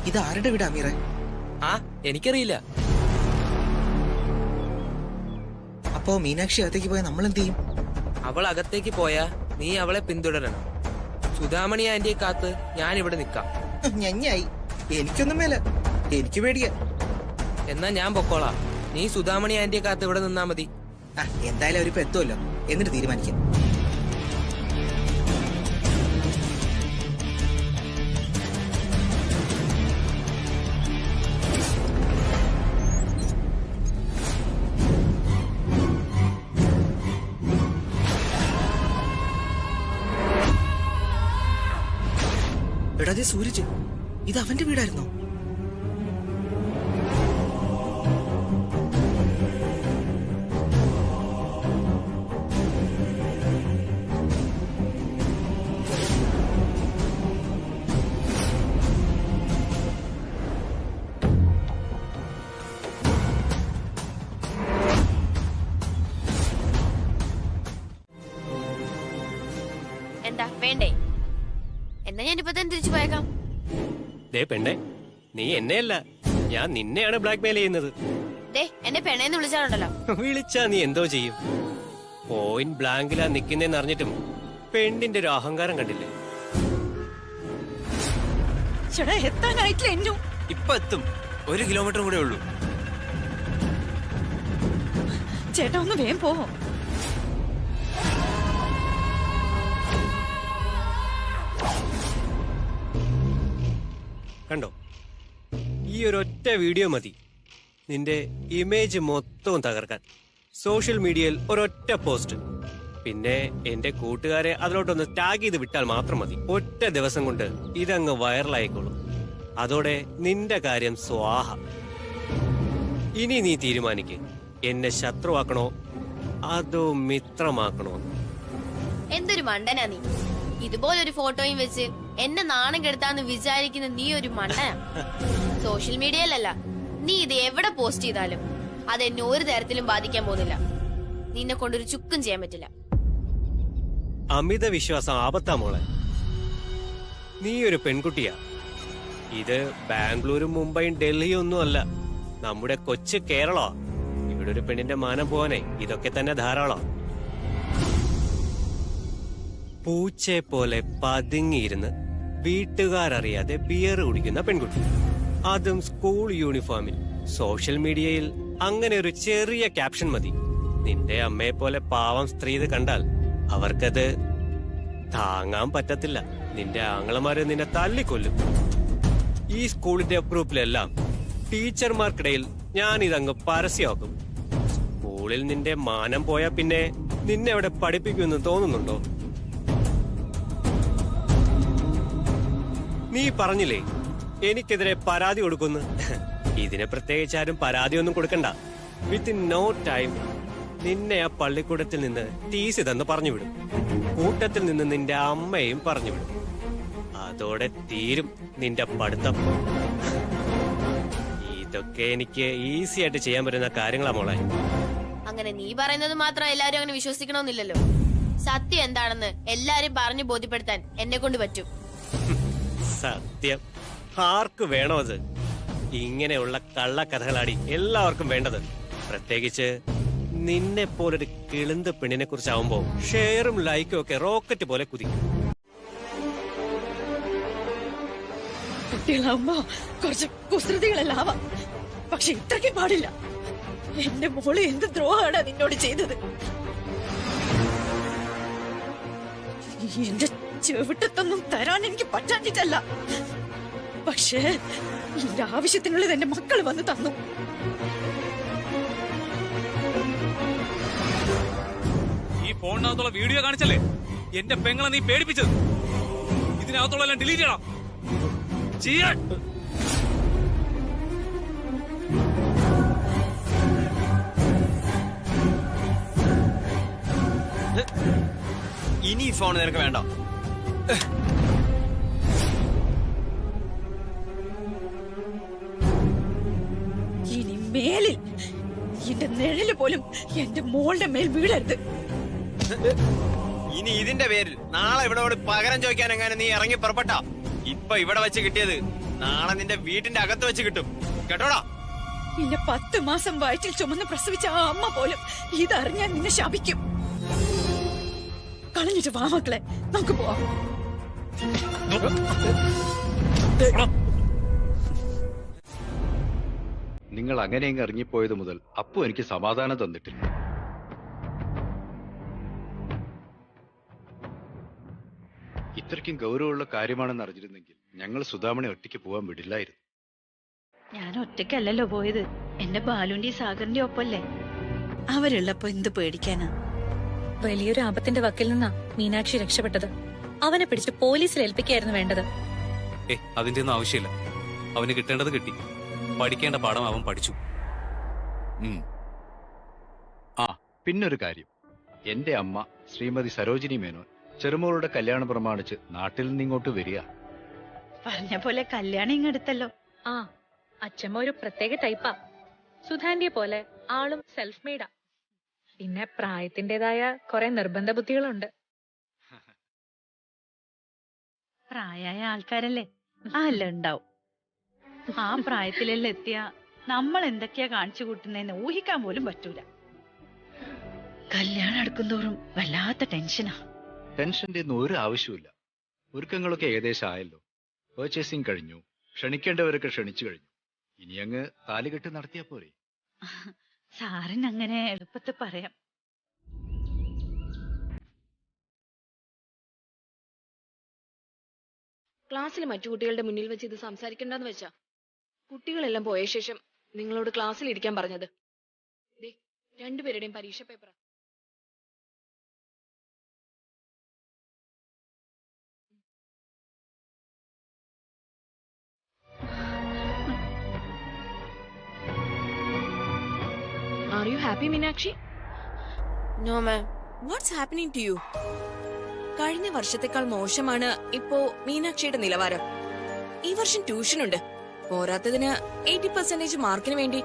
V: ഇത് ആരുടെ വീടാ അമീറെ?
U: ആ എനിക്കറിയില്ല.
V: അപ്പോ മീനാക്ഷി അകത്തേക്ക് പോയാൽ നമ്മൾ എന്ത് ചെയ്യും?
U: അവൾ അകത്തേക്ക് പോയാ നീ അവളെ പിന്തുടരണം. സുധാമണി ആന്റിയെ കാത്ത് ഞാൻ ഇവിടെ നിക്കാം.
V: ഞഞ്ഞായി. എനിക്കൊന്നും മേല. എനിക്ക് പേടിയാ.
U: എന്നാ ഞാൻ പൊക്കോളാം. നീ സുധാമണി ആന്റിയെ കാത്ത് ഇവിടെ നിന്നാ മതി.
V: എന്തായാലും അവരിപ്പോ എത്തുമല്ലോ, എന്നിട്ട് തീരുമാനിക്കാം. എടാ സൂരജ്, ഇത് അവന്റെ വീടായിരുന്നോ?
O: എന്താ വേണ്ടേ? എന്നാ ഞാനിപ്പോ തന്നെ തിരിച്ചു പോയേക്കാം.
P: ദേ പെണ്ണെ, നീ എന്നെയല്ല, ഞാൻ നിന്നെയാണ് ബ്ലാക്ക്മെയിൽ ചെയ്യുന്നത്.
O: ദേ എന്നെ പെണ്ണേന്ന് വിളിച്ചാലുണ്ടല്ലോ.
P: വിളിച്ചാ നീ എന്തോ ചെയ്യും? പോയിന്റ് ബ്ലാങ്കിലാ നിക്കുന്നേന്ന് അറിഞ്ഞിട്ടും പെണ്ണിന്റെ ഒരു അഹങ്കാരം കണ്ടില്ലേ?
G: എത്താനായിട്ടില്ല.
C: ഇപ്പൊ എത്തും. 1 കിലോമീറ്റർ കൂടെ ഉള്ളൂ.
G: ചേട്ടാ ഒന്ന് വേഗം പോ.
P: കണ്ടോ, ഈ ഒരൊറ്റ വീഡിയോ മതി നിന്റെ ഇമേജ് മൊത്തവും തകർക്കാൻ. സോഷ്യൽ മീഡിയയിൽ ഒരൊറ്റ പോസ്റ്റ്, പിന്നെ എന്റെ കൂട്ടുകാരെ അതിലോട്ടൊന്ന് ടാഗ് ചെയ്ത് വിട്ടാൽ മാത്രം മതി. ഒറ്റ ദിവസം കൊണ്ട് ഇതങ്ങ് വൈറലായിക്കോളും. അതോടെ നിന്റെ കാര്യം സ്വാഹ. ഇനി നീ തീരുമാനിക്ക്, എന്നെ ശത്രുവാക്കണോ അതോ മിത്രമാക്കണോ?
O: എന്തൊരു മണ്ടനാ നീ! ഇതുപോലൊരു ഫോട്ടോയും വെച്ച് എന്നെ നാണം കെടുത്താന്ന് വിചാരിക്കുന്ന നീ ഒരു മണ്ടനാ. സോഷ്യൽ മീഡിയയിലല്ല, നീ ഇത് എവിടെ പോസ്റ്റ് ചെയ്താലും അതെന്നെ ഒരു തരത്തിലും ബാധിക്കാൻ പോകുന്നില്ല. നിന്നെ കൊണ്ടൊരു ചുക്കും ചെയ്യാൻ പറ്റില്ല.
P: അമിത വിശ്വാസം ആപത്താ മോളെ. നീ ഒരു പെൺകുട്ടിയാ. ഇത് ബാംഗ്ലൂരും മുംബൈയും ഡൽഹിയും ഒന്നും അല്ല, നമ്മുടെ കൊച്ചു കേരള. ഇവിടെ ഒരു പെണ്ണിന്റെ മാനം പോവാനേ ഇതൊക്കെ തന്നെ ധാരാളം. പൂച്ചയെ പോലെ പതുങ്ങിയിരുന്ന് വീട്ടുകാരറിയാതെ ബിയർ കുടിക്കുന്ന പെൺകുട്ടി, അതും സ്കൂൾ യൂണിഫോമിൽ. സോഷ്യൽ മീഡിയയിൽ അങ്ങനെ ഒരു ചെറിയ ക്യാപ്ഷൻ മതി. നിന്റെ അമ്മയെ പോലെ പാവം സ്ത്രീ ഇത് കണ്ടാൽ അവർക്കത് താങ്ങാൻ പറ്റത്തില്ല. നിന്റെ ആങ്ങളമാരെ നിന്നെ തല്ലിക്കൊല്ലും. ഈ സ്കൂളിന്റെ ഗ്രൂപ്പിലെല്ലാം ടീച്ചർമാർക്കിടയിൽ ഞാൻ ഇതങ്ങ് പരസ്യമാക്കും. സ്കൂൾ സ്കൂളിൽ നിന്റെ മാനം പോയാ പിന്നെ നിന്നെ അവിടെ പഠിപ്പിക്കുമെന്ന് തോന്നുന്നുണ്ടോ? നീ പറഞ്ഞില്ലേ എനിക്കെതിരെ പരാതി കൊടുക്കുന്നു. ഇതിന് പ്രത്യേകിച്ച് ആരും പരാതിയൊന്നും കൊടുക്കണ്ട. വിത്തിൻ നോ ടൈം നിന്നെ ആ പള്ളിക്കൂടത്തിൽ നിന്ന് ടീസി തന്ന് പറഞ്ഞു വിടും. കൂട്ടത്തിൽ നിന്ന് നിന്റെ അമ്മയും പറഞ്ഞു വിടും. അതോടെ തീരും നിന്റെ പഠിത്തം. ഇതൊക്കെ എനിക്ക് ഈസി ആയിട്ട് ചെയ്യാൻ പറ്റുന്ന കാര്യങ്ങളാ മോളെ.
O: അങ്ങനെ നീ പറയുന്നത് മാത്രം എല്ലാരും അങ്ങനെ വിശ്വസിക്കണമെന്നില്ലല്ലോ. സത്യം എന്താണെന്ന് എല്ലാരും പറഞ്ഞു ബോധ്യപ്പെടുത്താൻ എന്നെ കൊണ്ട് പറ്റും.
P: സത്യം ആർക്ക് വേണോ അത്? ഇങ്ങനെയുള്ള കള്ളക്കഥകളാടി എല്ലാവർക്കും വേണ്ടത്. പ്രത്യേകിച്ച് നിന്നെ പോലൊരു കിളുന്ത പെണ്ണിനെ കുറിച്ചാവുമ്പോ ഷെയറും ലൈക്കും ഒക്കെ റോക്കറ്റ് പോലെ കുതിക്കും.
G: കുട്ടികളാവുമ്പോ കുറച്ച് കുസൃതികളെല്ലാം ആവാം, പക്ഷെ ഇത്രയ്ക്ക് പാടില്ല. എന്റെ മോള് എന്ത് ദ്രോഹമാണ് നിന്നോട് ചെയ്തത്? എന്റെ ചെവിട്ടത്തൊന്നും തരാൻ എനിക്ക് പറ്റാഞ്ഞിട്ടല്ല, പക്ഷേ എന്റെ ആവശ്യത്തിനുള്ളത് എന്റെ മക്കൾ വന്ന് തന്നു.
R: ഈ ഫോണിനകത്തുള്ള വീഡിയോ കാണിച്ചല്ലേ എന്റെ പെങ്ങളെ നീ പേടിപ്പിച്ചത്. ഇതിനകത്തുള്ള എല്ലാം ഡിലീറ്റ് ചെയ്യണം. ചെയ്യാൻ
C: ഇനി ഈ ഫോൺ നിനക്ക് വേണ്ട.
G: ഇനി മേലിൽ എന്റെ നിഴല് പോലും എന്റെ മോളുടെ മേൽ വീഴരുത്.
C: ഇനി ഇതിന്റെ പേരിൽ നാളെ ഇവിടെ പകരം ചോദിക്കാൻ എങ്ങനെ നീ ഇറങ്ങി പുറപ്പെട്ട. ഇപ്പൊ ഇവിടെ വെച്ച് കിട്ടിയത് നാളെ നിന്റെ വീട്ടിന്റെ അകത്ത് വെച്ച് കിട്ടും, കേട്ടോടാ.
G: നിന്നെ 10 മാസം വയറ്റിൽ ചുമന്ന് പ്രസവിച്ച ആ അമ്മ പോലും ഇതറിഞ്ഞാൽ നിന്നെ ശപിക്കും. കളഞ്ഞിട്ട് വാ മക്കളെ, നമുക്ക് പോവാം.
S: നിങ്ങൾ അങ്ങനെ ഇറങ്ങിപ്പോയത് മുതൽ അപ്പു എനിക്ക് സമാധാനം തന്നിട്ടില്ല. ഇത്രയ്ക്കും ഗൗരവമുള്ള കാര്യമാണെന്ന് അറിഞ്ഞിരുന്നെങ്കിൽ ഞങ്ങൾ സുധാമണി ഒറ്റയ്ക്ക് പോകാൻ വിടില്ലായിരുന്നു.
G: ഞാൻ ഒറ്റയ്ക്കല്ലല്ലോ പോയത്, എന്റെ ബാലുന്റെ സാഗറിന്റെ ഒപ്പല്ലേ. അവരുള്ളപ്പോ എന്ത് പേടിക്കാനാ?
H: വലിയൊരു ആപത്തിന്റെ വക്കിൽ നിന്നാ മീനാക്ഷി രക്ഷപ്പെട്ടത്. അവനെ പിടിച്ച് പോലീസിൽ ഏൽപ്പിക്കായിരുന്നു വേണ്ടത്.
R: അതിന്റെ ഒന്നും ആവശ്യമില്ല. അവന് കിട്ടേണ്ടത് കിട്ടി. പഠിക്കേണ്ട പാഠം അവൻ പഠിച്ചു.
S: പിന്നൊരു കാര്യം, എന്റെ അമ്മ ശ്രീമതി സരോജിനി മേനോൻ ചെറുമോളുടെ കല്യാണം പ്രമാണിച്ച് നാട്ടിൽ നിന്ന് ഇങ്ങോട്ട് വരിക.
G: പറഞ്ഞ പോലെ കല്യാണം ഇങ്ങെടുത്തല്ലോ.
H: ആ, അച്ഛമ്മ ഒരു പ്രത്യേക ടൈപ്പാ. സുധാന്റിയെ പോലെ ആളും സെൽഫ് മെയ്ഡാ. പിന്നെ പ്രായത്തിന്റേതായ കുറെ നിർബന്ധ ബുദ്ധികളുണ്ട്.
G: പ്രായമായ ആൾക്കാരല്ലേ, അല്ല ഉണ്ടാവും. ആ പ്രായത്തിലെല്ലാം എത്തിയ നമ്മൾ എന്തൊക്കെയാ കാണിച്ചു കൂട്ടുന്നതെന്ന് ഊഹിക്കാൻ പോലും പറ്റൂല. കല്യാണം അടുക്കുന്തോറും വല്ലാത്ത ടെൻഷനാ.
S: ടെൻഷന്റെ ഒന്നും ഒരു ആവശ്യമില്ല. ഒരുക്കങ്ങളൊക്കെ ഏകദേശം ആയല്ലോ. പർച്ചേസിംഗ് കഴിഞ്ഞു, ക്ഷണിക്കേണ്ടവരൊക്കെ ക്ഷണിച്ചു കഴിഞ്ഞു. ഇനി അങ്ങ് താലികെട്ട് നടത്തിയാ പോരെ.
G: സാറിന് അങ്ങനെ എളുപ്പത്തിൽ പറയാം.
A: ക്ലാസ്സിൽ മറ്റു കുട്ടികളുടെ മുന്നിൽ വെച്ച് ഇത് സംസാരിക്കണ്ടെന്ന് വെച്ചാ കുട്ടികളെല്ലാം പോയ ശേഷം നിങ്ങളോട് ക്ലാസ്സിൽ ഇരിക്കാൻ പറഞ്ഞത്. രണ്ടുപേരുടെയും പരീക്ഷ പേപ്പറാ. Are you happy, Meenakshi?
O: No, ma'am.
A: What's happening to you? കഴിഞ്ഞ വർഷത്തെക്കാൾ മോശമാണ് ഇപ്പോ മീനാക്ഷിയുടെ നിലവാരം. ഈ വർഷം ട്യൂഷനുണ്ട്. പോരാത്തതിന് 80% മാർക്കിന് വേണ്ടി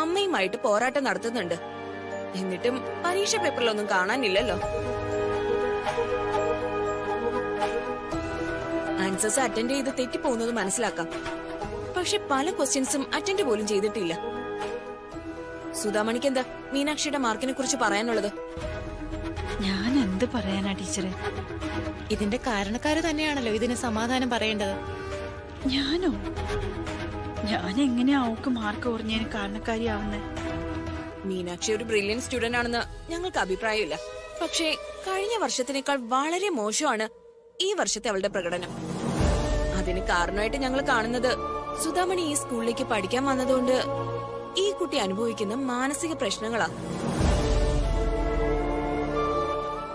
A: അമ്മയുമായിട്ട് പോരാട്ടം നടത്തുന്നുണ്ട്. എന്നിട്ടും പരീക്ഷ പേപ്പറിലൊന്നും കാണാനില്ലല്ലോ. ആൻസേഴ്സ് അറ്റൻഡ് ചെയ്ത് തെറ്റിപ്പോകുന്നത് മനസ്സിലാക്കാം. പക്ഷെ പല ക്വസ്റ്റ്യൻസും അറ്റൻഡ് പോലും ചെയ്തിട്ടില്ല. സുധാമണിക്ക് എന്താ മീനാക്ഷിയുടെ മാർക്കിനെ കുറിച്ച് പറയാനുള്ളത്?
G: ഞാൻ എന്ത് പറയാനാ ടീച്ചറെ?
I: ഇതിന്റെ കാരണക്കാര് തന്നെയാണല്ലോ ഇതിന് സമാധാനം പറയേണ്ടത്.
G: ഞാനോ? ഞാൻ എങ്ങനെയാ അവൾക്ക് മാർക്ക് കുറഞ്ഞതിന് കാരണക്കാരിയാവുന്നേ?
A: മീനാക്ഷി ഒരു ബ്രില്യന്റ് സ്റ്റുഡന്റ് ആണെന്ന് ഞങ്ങൾക്ക് അഭിപ്രായമില്ല. പക്ഷേ കഴിഞ്ഞ വർഷത്തിനേക്കാൾ വളരെ മോശമാണ് ഈ വർഷത്തെ അവളുടെ പ്രകടനം. അതിന് കാരണമായിട്ട് ഞങ്ങൾ കാണുന്നത് സുധാമണി ഈ സ്കൂളിലേക്ക് പഠിക്കാൻ വന്നതുകൊണ്ട് ഈ കുട്ടി അനുഭവിക്കുന്ന മാനസിക പ്രശ്നങ്ങളാ.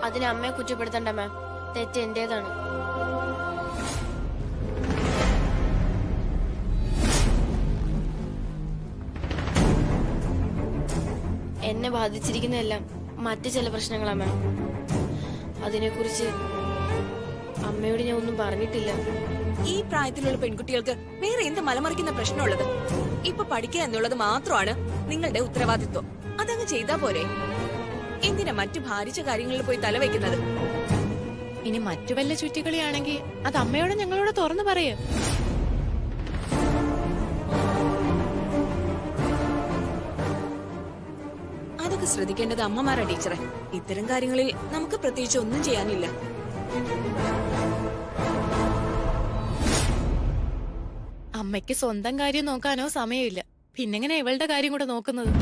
O: അതിന് അമ്മയെ കുറ്റപ്പെടുത്തണ്ട മാം. തെറ്റ് എന്റേതാണ്. എന്നെ ബാധിച്ചിരിക്കുന്നതെല്ലാം മറ്റു ചില പ്രശ്നങ്ങളാ മാം. അതിനെക്കുറിച്ച് അമ്മയോട് ഞാൻ ഒന്നും പറഞ്ഞിട്ടില്ല.
A: ഈ പ്രായത്തിലുള്ള പെൺകുട്ടികൾക്ക് വേറെ എന്ത് മലമറിക്കുന്ന പ്രശ്നമുള്ളത്? ഇപ്പൊ പഠിക്കുക എന്നുള്ളത് മാത്രമാണ് നിങ്ങളുടെ ഉത്തരവാദിത്വം. അതങ്ങ് ചെയ്താ പോരെ. എന്തിനാ മറ്റു ഭാരിച്ച കാര്യങ്ങളിൽ പോയി തലവെക്കുന്നത്?
D: ഇനി മറ്റു വല്ല ചുറ്റിക്കളിയാണെങ്കിൽ അത് അമ്മയോട് ഞങ്ങളോട് തുറന്നു പറയേ.
A: അതൊക്കെ ശ്രദ്ധിക്കേണ്ടത് അമ്മമാരാ ടീച്ചറെ. ഇത്തരം കാര്യങ്ങളിൽ നമുക്ക് പ്രത്യേകിച്ച് ഒന്നും ചെയ്യാനില്ല.
D: അമ്മയ്ക്ക് സ്വന്തം കാര്യം നോക്കാനോ സമയമില്ല. പിന്നെങ്ങനെ ഇവളുടെ കാര്യം കൂടെ നോക്കുന്നത്?